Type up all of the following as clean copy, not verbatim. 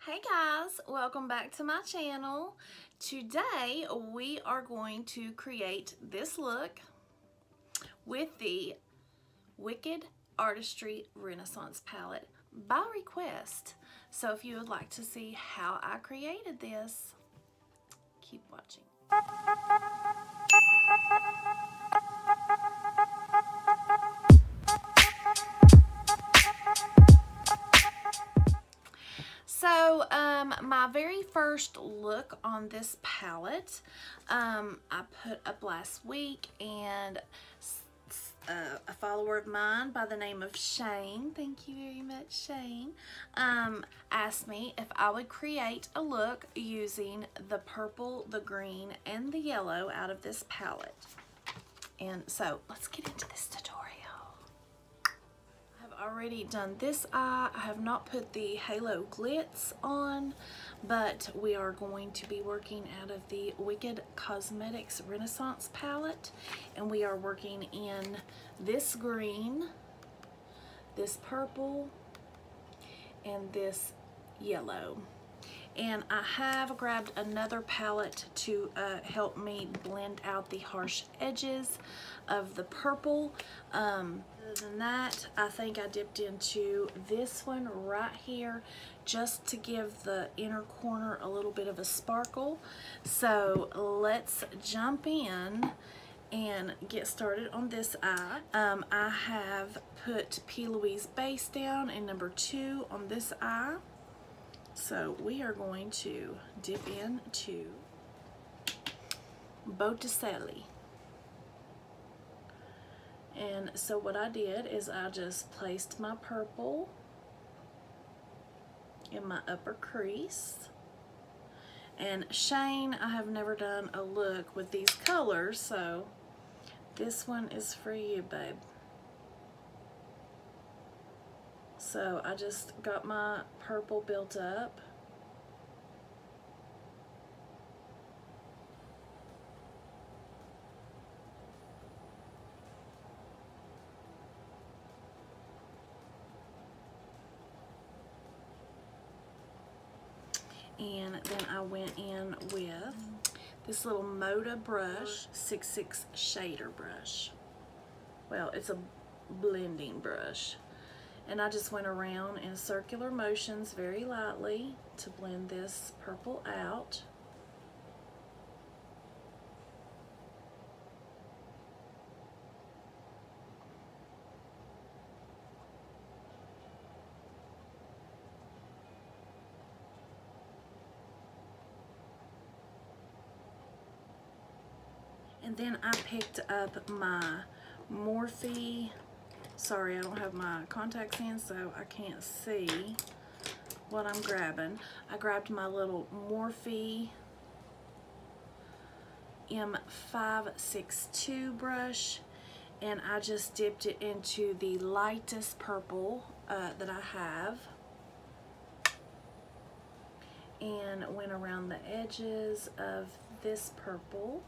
Hey guys, welcome back to my channel. Today we are going to create this look with the Wicked Artistry Renaissance palette by request. So if you would like to see how I created this, keep watching. So my very first look on this palette, I put up last week, and a follower of mine by the name of Shane, thank you very much Shane, asked me if I would create a look using the purple, the green, and the yellow out of this palette. And so let's get into this tutorial. Already done this eye. I have not put the Halo Glitz on, but we are going to be working out of the Wicked Cosmetics Renaissance palette, and we are working in this green, this purple, and this yellow. And I have grabbed another palette to help me blend out the harsh edges of the purple. Other than that, I think I dipped into this one right here just to give the inner corner a little bit of a sparkle. So let's jump in and get started on this eye. I have put P. Louise base down in number 2 on this eye. So we are going to dip into Botticelli. And so what I did is I just placed my purple in my upper crease. And Shane, I have never done a look with these colors, so this one is for you, babe. So I just got my purple built up. And then I went in with this little Moda brush, 6'6" shader brush. Well, it's a blending brush. And I just went around in circular motions very lightly to blend this purple out. And then I picked up my Morphe. Sorry, I don't have my contacts in, so I can't see what I'm grabbing. I grabbed my little Morphe M562 brush, and I just dipped it into the lightest purple that I have, and went around the edges of this purple.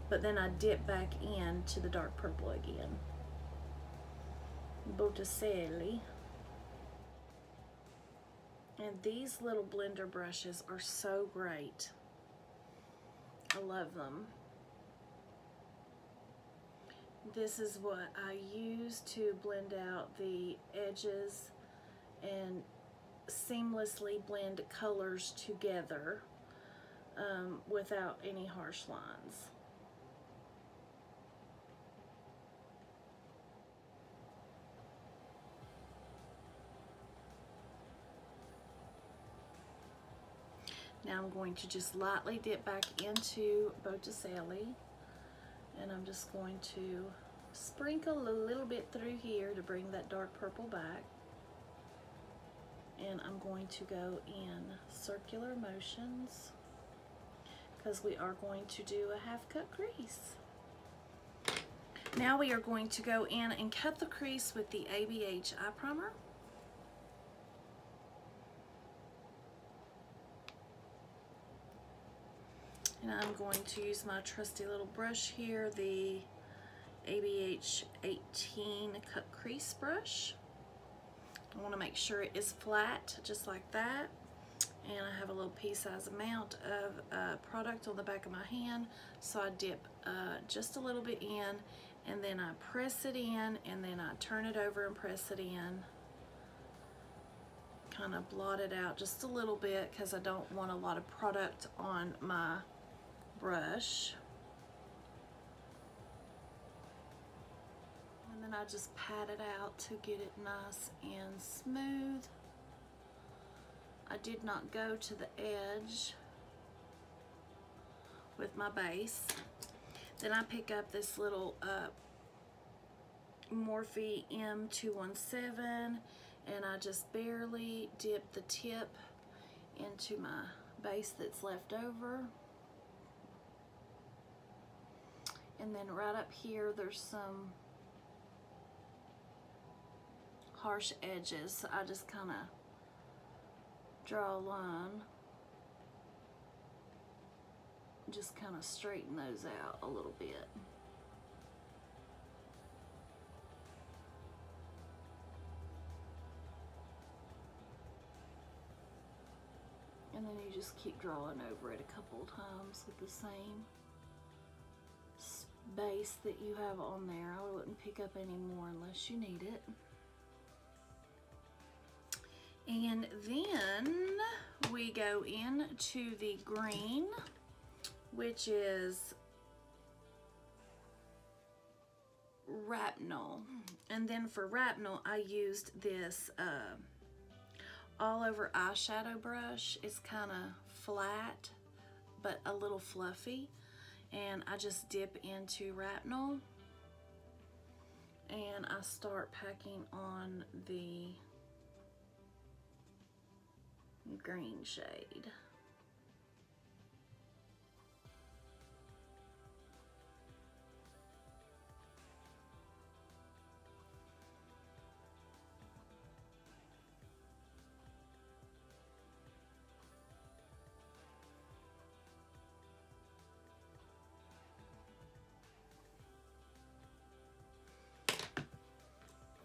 But then I dip back into the dark purple again. Botticelli. And these little blender brushes are so great. I love them. This is what I use to blend out the edges and seamlessly blend colors together without any harsh lines. Now I'm going to just lightly dip back into Botticelli, and I'm just going to sprinkle a little bit through here to bring that dark purple back. And I'm going to go in circular motions because we are going to do a half cut crease. Now we are going to go in and cut the crease with the ABH eye primer. And I'm going to use my trusty little brush here, the ABH 18 cut crease brush. I want to make sure it is flat, just like that. And I have a little pea-sized amount of product on the back of my hand, so I dip just a little bit in, and then I press it in, and then I turn it over and press it in. Kind of blot it out just a little bit because I don't want a lot of product on my brush. And then I just pat it out to get it nice and smooth. I did not go to the edge with my base. Then I pick up this little Morphe M217, and I just barely dip the tip into my base that's left over. And then right up here there's some harsh edges, so I just kind of draw a line, just kind of straighten those out a little bit. And then you just keep drawing over it a couple of times with the same base that you have on there. I wouldn't pick up any more unless you need it. And then we go into the green, which is Rapnel. And then for Rapnel, I used this all over eyeshadow brush. It's kind of flat, but a little fluffy. And I just dip into Rapnel, and I start packing on the green shade.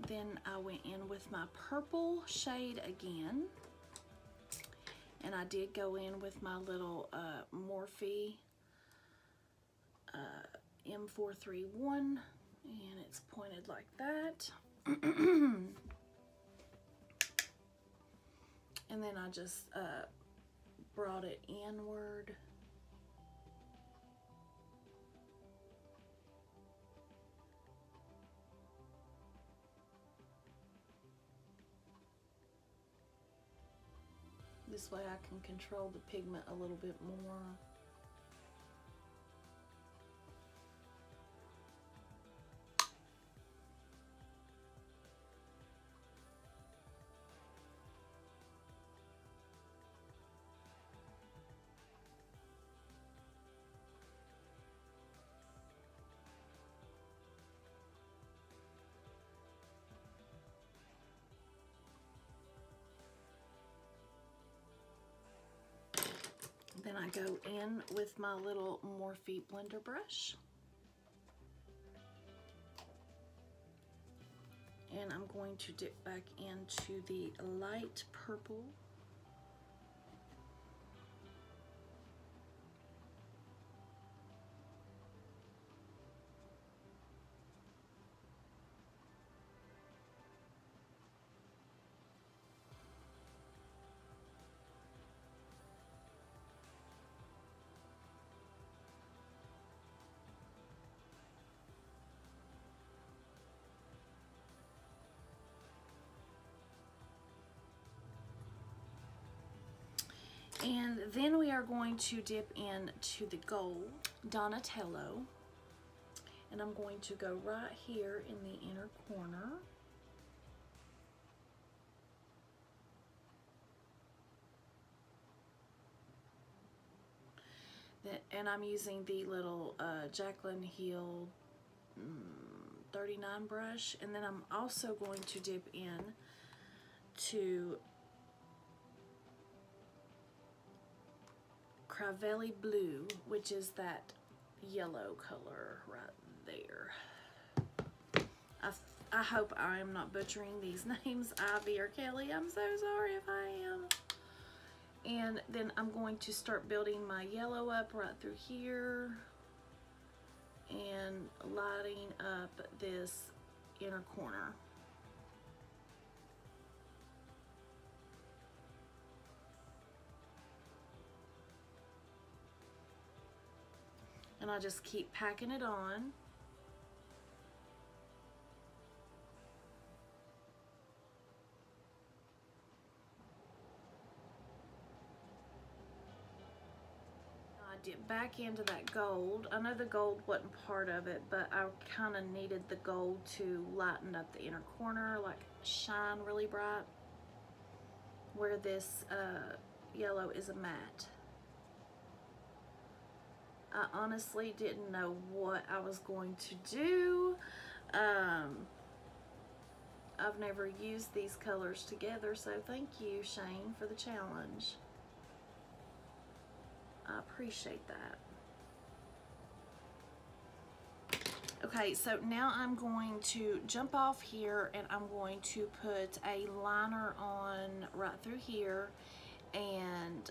Then I went in with my purple shade again, and I did go in with my little Morphe M431, and it's pointed like that. And then I just brought it inward. This way I can control the pigment a little bit more. Then I go in with my little Morphe blender brush, and I'm going to dip back into the light purple. And then we are going to dip into the gold Donatello, and I'm going to go right here in the inner corner. And I'm using the little Jaclyn Hill 39 brush, and then I'm also going to dip in to Cravelli Blue, which is that yellow color right there. I I hope I am not butchering these names, Ivy or Kelly. I'm so sorry if I am. And then I'm going to start building my yellow up right through here and lighting up this inner corner. And I just keep packing it on. I dip back into that gold. I know the gold wasn't part of it, but I kind of needed the gold to lighten up the inner corner, like shine really bright, where this yellow is a matte. I honestly didn't know what I was going to do. I've never used these colors together, so thank you, Shane, for the challenge. I appreciate that. Okay, so now I'm going to jump off here and I'm going to put a liner on right through here and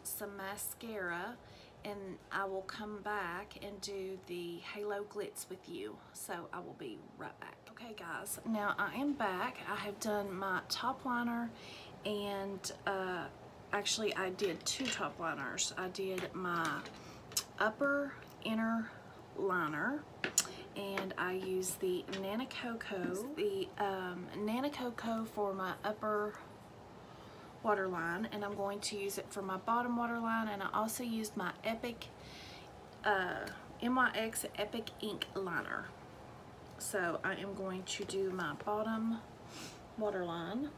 some mascara, and I will come back and do the Halo Glitz with you. So I will be right back. Okay guys, now I am back. I have done my top liner, and actually I did two top liners. I did my upper inner liner, and I used the Nana Coco, for my upper waterline, and I'm going to use it for my bottom waterline. And I also used my Epic NYX Epic Ink liner. So I am going to do my bottom waterline.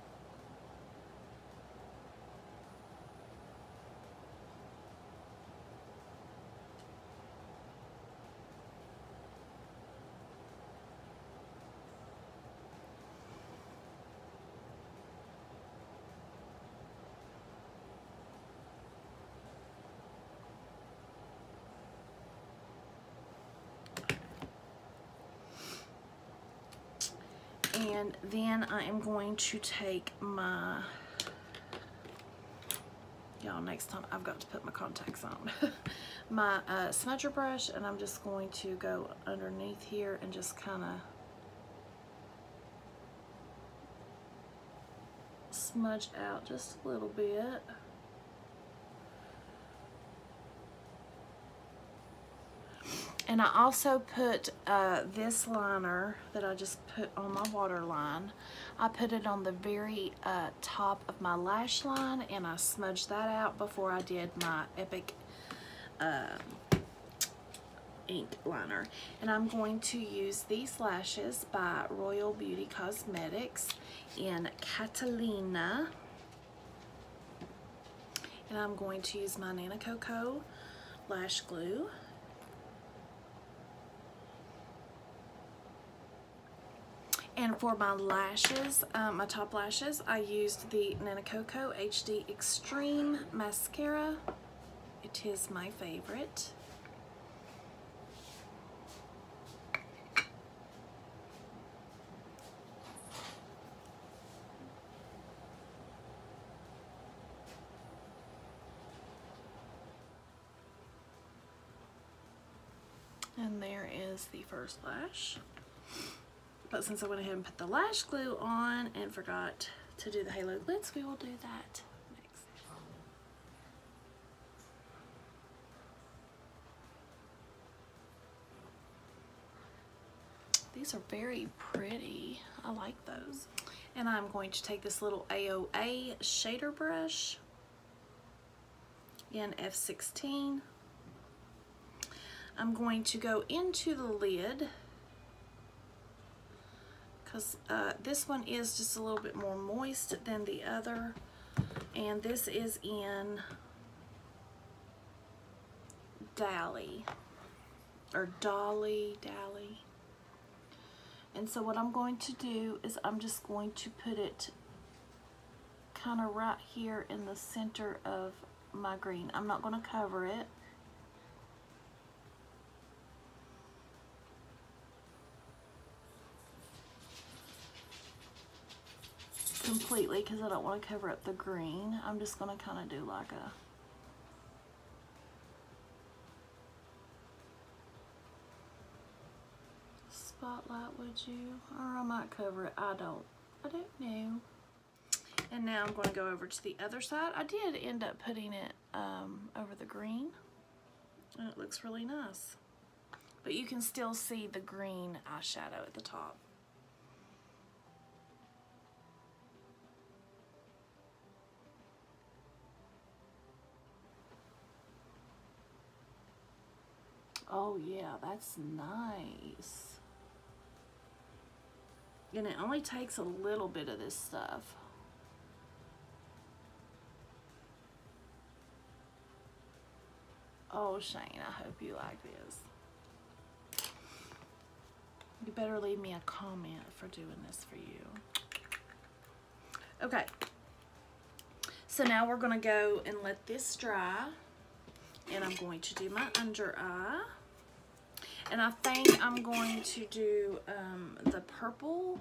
And then I am going to take my, y'all, next time I've got to put my contacts on, my smudger brush, and I'm just going to go underneath here and just kind of smudge out just a little bit. And I also put this liner that I just put on my waterline. I put it on the very top of my lash line, and I smudged that out before I did my Epic ink liner. And I'm going to use these lashes by Royal Beauty Cosmetics in Catalina. And I'm going to use my Nana Coco lash glue. And for my lashes, my top lashes, I used the Nana Coco HD Extreme Mascara. It is my favorite. And there is the first lash. But since I went ahead and put the lash glue on and forgot to do the Halo Glitz, we will do that next. These are very pretty. I like those. And I'm going to take this little AOA shader brush in F16. I'm going to go into the lid, because this one is just a little bit more moist than the other, and this is in Dally. And so what I'm going to do is I'm just going to put it kind of right here in the center of my green. I'm not going to cover it. completely because I don't want to cover up the green. I'm just going to kind of do like a spotlight, would you? Or I might cover it. I don't know. And now I'm going to go over to the other side. I did end up putting it over the green, and it looks really nice. But you can still see the green eyeshadow at the top. Oh yeah, that's nice. And it only takes a little bit of this stuff. Oh, Shane, I hope you like this. You better leave me a comment for doing this for you. Okay. So now we're going to go and let this dry. And I'm going to do my under eye. And I think I'm going to do the purple.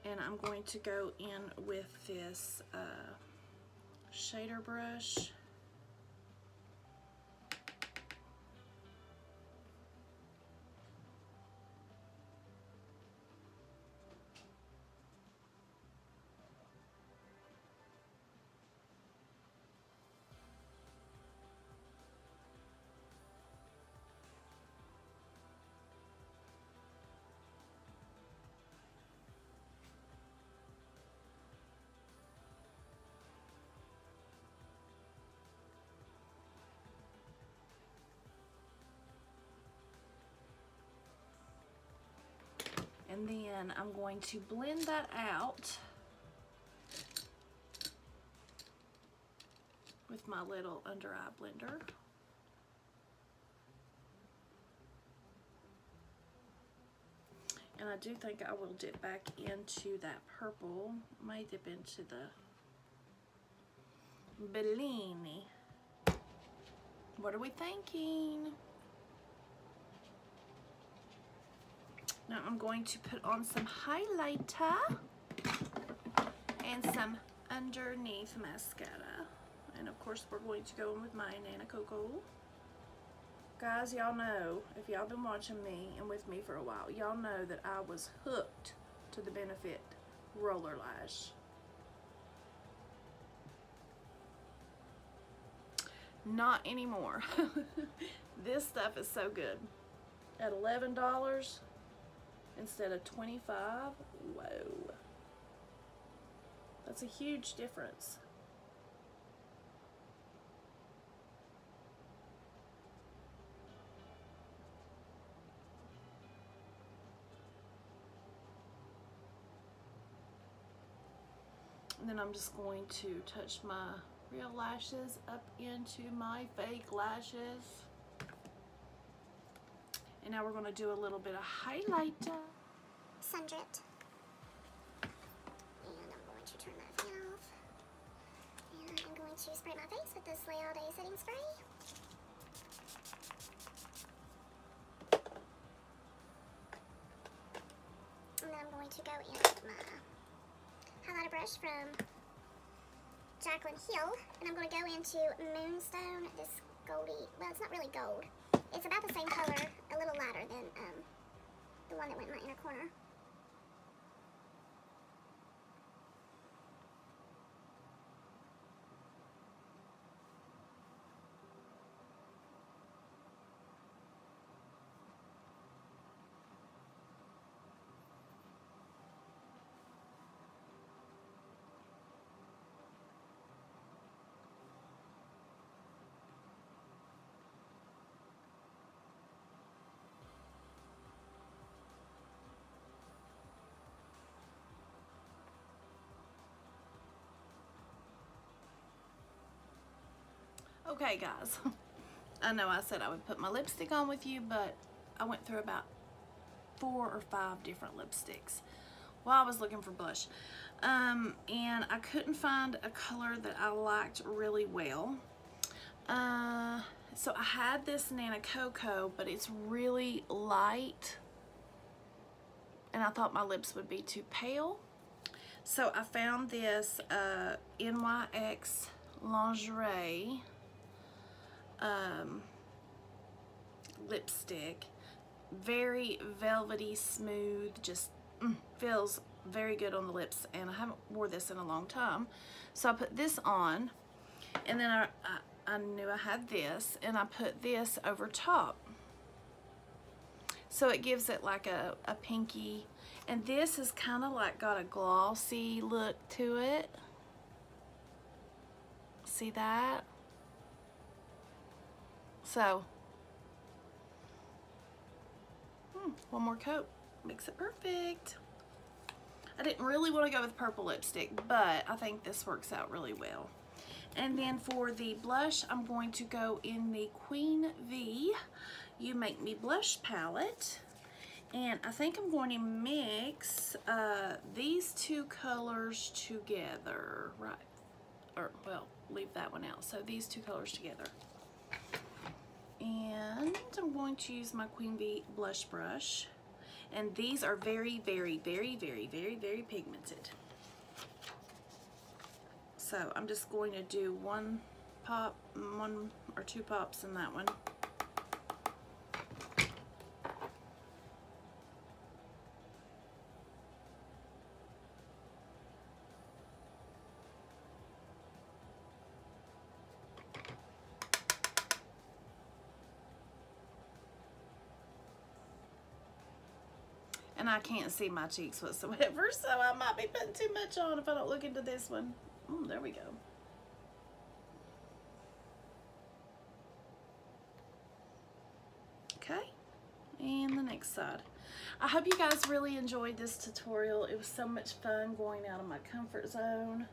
And I'm going to go in with this shader brush. And then I'm going to blend that out with my little under eye blender. And I do think I will dip back into that purple. Might dip into the Bellini. What are we thinking? Now I'm going to put on some highlighter and some underneath mascara. And of course we're going to go in with my Nana Coco. Guys, y'all know, if y'all been watching me and with me for a while, y'all know that I was hooked to the Benefit Roller Lash. Not anymore. This stuff is so good. At $11 instead of $25, whoa. That's a huge difference. And then I'm just going to touch my real lashes up into my fake lashes. And now we're going to do a little bit of highlighter. Sundrit. And I'm going to turn that fan off. And I'm going to spray my face with this L'Oreal setting spray. And then I'm going to go in with my highlighter brush from Jaclyn Hill. And I'm going to go into Moonstone, this goldy, well, it's not really gold. It's about the same color, a little lighter than the one that went in my inner corner. Okay, guys. I know I said I would put my lipstick on with you, but I went through about 4 or 5 different lipsticks while I was looking for blush. And I couldn't find a color that I liked really well. So I had this Nana Coco, but it's really light. and I thought my lips would be too pale. So I found this NYX Lingerie lipstick. Very velvety, smooth, just feels very good on the lips, and I haven't wore this in a long time. So I put this on, and then I knew I had this, and I put this over top. So it gives it like a pinky, and this is kind of like got a glossy look to it. See that? So, one more coat makes it perfect. I didn't really want to go with purple lipstick, but I think this works out really well. And then for the blush, I'm going to go in the Queen V You Make Me Blush palette. And I think I'm going to mix these two colors together, right? Or, well, leave that one out. So these two colors together. And I'm going to use my Queen V blush brush. And these are very, very, very, very, very, very pigmented. So I'm just going to do one pop, one or two pops in that one. And I can't see my cheeks whatsoever, so I might be putting too much on if I don't look into this one. There we go. Okay, and the next side. I hope you guys really enjoyed this tutorial. It was so much fun going out of my comfort zone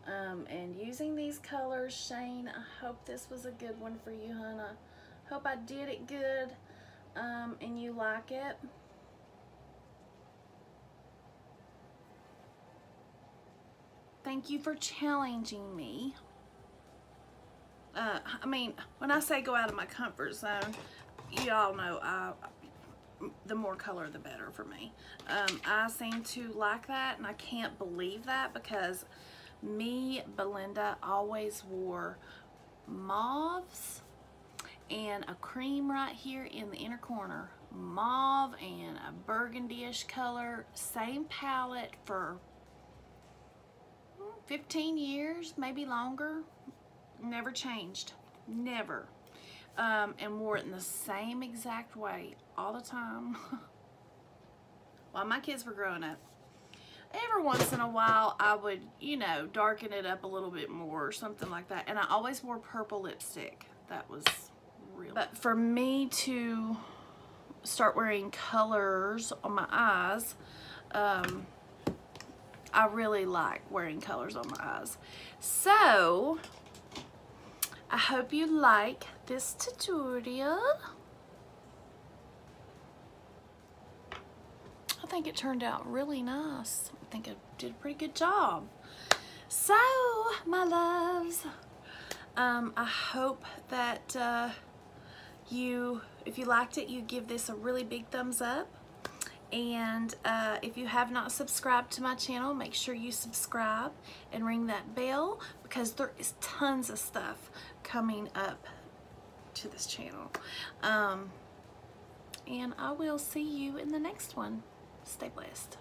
and using these colors. Shane, I hope this was a good one for you, hon. I hope I did it good and you like it. Thank you for challenging me. I mean, when I say go out of my comfort zone, y'all know the more color the better for me. I seem to like that, and I can't believe that because me, Belinda, always wore mauves and a cream right here in the inner corner. Mauve and a burgundy-ish color. Same palette for 15 years, maybe longer. Never changed. Never. And wore it in the same exact way all the time while my kids were growing up. Every once in a while I would, you know, darken it up a little bit more or something like that. And I always wore purple lipstick. That was real. But for me to start wearing colors on my eyes, I really like wearing colors on my eyes. So, I hope you like this tutorial. I think it turned out really nice. I think I did a pretty good job. So, my loves, I hope that if you liked it, you give this a really big thumbs up. And if you have not subscribed to my channel, make sure you subscribe and ring that bell because there is tons of stuff coming up to this channel. And I will see you in the next one. Stay blessed.